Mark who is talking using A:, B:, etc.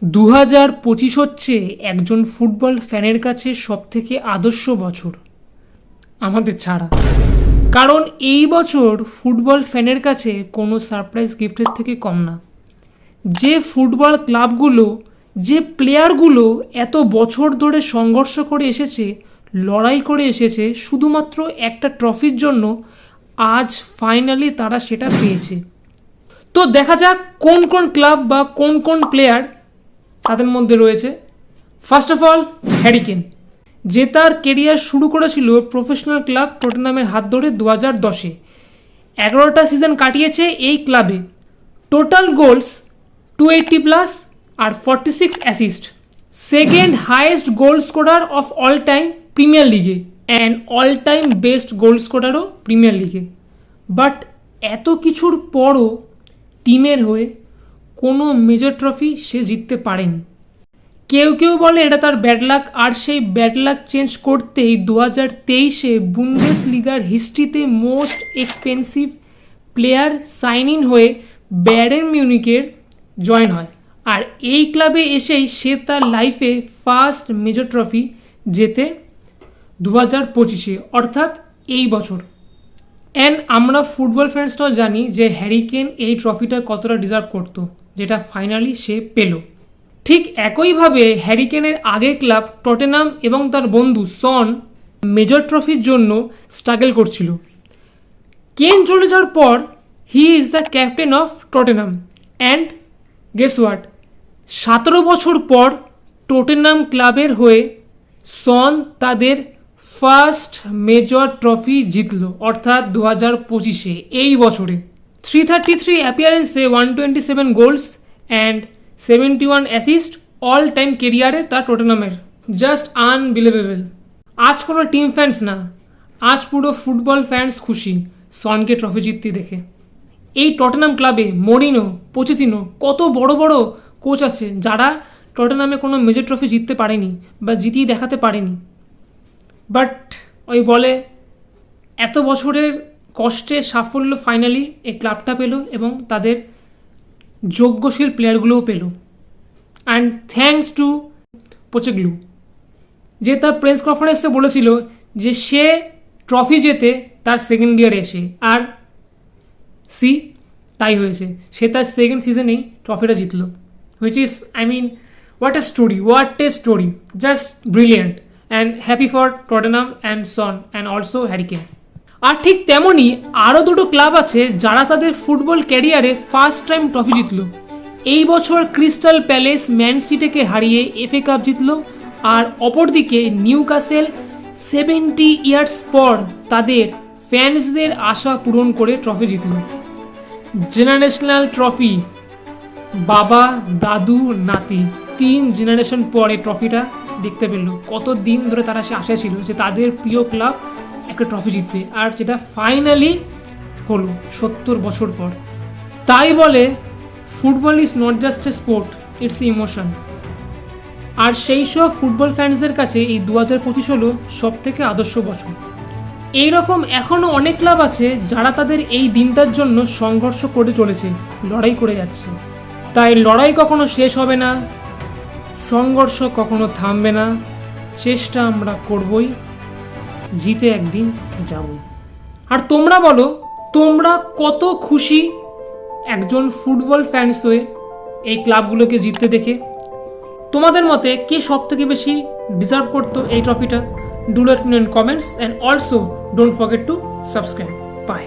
A: 2025 হচ্ছে একজন ফুটবল ফ্যানের কাছে সবথেকে আদর্শ বছর আমাদের ছাড়া, কারণ এই বছর ফুটবল ফ্যানের কাছে কোনো সারপ্রাইজ গিফটের থেকে কম না। যে ফুটবল ক্লাবগুলো, যে প্লেয়ারগুলো এত বছর ধরে সংঘর্ষ করে এসেছে, লড়াই করে এসেছে শুধুমাত্র একটা ট্রফির জন্য, আজ ফাইনালি তারা সেটা পেয়েছে। তো দেখা যাক কোন কোন ক্লাব বা কোন কোন প্লেয়ার তাদের মধ্যে রয়েছে। First of all Harry Kane, যে তার কেরিয়ার শুরু করেছিল প্রফেশনাল ক্লাব টটেনহামের হাত ধরে 2010-এ। 11টা সিজন কাটিয়েছে এই ক্লাবে। টোটাল গোলস 280+ আর 46 assist. Second highest goal scorer of all time Premier লিগে and all time best goal স্কোরারও প্রিমিয়ার লিগে। বাট এত কিছুর পরও টিমের হয়ে কোনো মেজর ট্রফি সে জিততে পারেনি। কেউ কেউ বলে এটা তার ব্যাড লাক, আর সেই ব্যাড লাক চেঞ্জ করতেই 2023-এ বুন্দেসলিগার হিস্ট্রিতে most expensive player sign in হয়ে বায়ার্ন মিউনিখের জয়েন হয়। আর এই ক্লাবে এসেই সে তার লাইফে ফার্স্ট মেজর ট্রফি জেতে 2025-এ, অর্থাৎ এই বছর। অ্যান্ড আমরা ফুটবল ফ্যান্সটাও জানি যে হ্যারি কেন এই ট্রফিটা কতটা ডিজার্ভ করতো, যেটা ফাইনালি সে পেল। ঠিক একইভাবে হ্যারি কেনের আগের ক্লাব টটেনহাম এবং তার বন্ধু সন মেজর ট্রফির জন্য স্ট্রাগল করছিল। কেন চলে যাওয়ার পর he is the captain of Tottenham and guess what, 17 বছর পর টটেনহাম ক্লাবের হয়ে সন তাদের ফার্স্ট মেজর ট্রফি জিতল, অর্থাৎ 2025-এ, এই বছরে। 333 অ্যাপিয়ারেন্সে 127 goals and 71 assist all time কেরিয়ারে তার টটেনহামের। Just unbelievable. আজ কোনো টিম ফ্যান্স না, আজ পুরো ফুটবল ফ্যান্স খুশি সনকে ট্রফি জিততে দেখে। এই টটেনহাম ক্লাবে মরিনো, পোচেতিনো, কত বড় বড় কোচ আছে যারা টটেনহামে কোনো মেজর ট্রফি জিততে পারেনি বা জিতিয়ে দেখাতে পারেনি। বাট ওই বলে এত বছরের কষ্টে সাফল্য ফাইনালি এই ক্লাবটা পেল এবং তাদের যোগ্যশীল প্লেয়ারগুলোও পেল। অ্যান্ড থ্যাঙ্কস টু পোচেগ্লু, যে তার প্রেস কনফারেন্সে বলেছিল যে সে ট্রফি জেতে তার সেকেন্ড ইয়ারে এসে, আর সি তাই হয়েছে, সে তার সেকেন্ড সিজনেই ট্রফিটা জিতল। Which is, I mean, what a story, what a story, just brilliant and happy for Tottenham and Son and also Harry Kane. আর ঠিক তেমনই আরও দুটো ক্লাব আছে যারা তাদের ফুটবল ক্যারিয়ারে ফার্স্ট টাইম ট্রফি জিতল। এই বছর ক্রিস্টাল প্যালেস ম্যান সিটিকে হারিয়ে FA কাপ জিতল, আর অপরদিকে নিউক্যাসল 70 ইয়ার্স পর তাদের ফ্যান্সদের আশা পূরণ করে ট্রফি জিতল। জেনারেশনাল ট্রফি, বাবা, দাদু, নাতি, 3 জেনারেশন পরে ট্রফিটা দেখতে পেল। কত দিন ধরে তারা সে আশা ছিল যে তাদের প্রিয় ক্লাব একটা ট্রফি জিতবে, আর যেটা ফাইনালি হলো 70 বছর পর। তাই বলে football is not just a sport, it's emotion. আর সেই সব ফুটবল ফ্যান্সদের কাছে এই 2025 হলো সব থেকে আদর্শ বছর। এইরকম এখনও অনেক ক্লাব আছে যারা তাদের এই দিনটার জন্য সংঘর্ষ করে চলেছে, লড়াই করে যাচ্ছে। তাই লড়াই কখনো শেষ হবে না, সংঘর্ষ কখনো থামবে না, চেষ্টা আমরা করবই, জিতে একদিন যাব। আর তোমরা বলো, তোমরা কত খুশি একজন ফুটবল ফ্যান্স হয়ে এই ক্লাবগুলোকে জিততে দেখে? তোমাদের মতে কে সব থেকে বেশি ডিজার্ভ করতো এই ট্রফিটা? Do let me know in comments, and also don't forget to subscribe. By.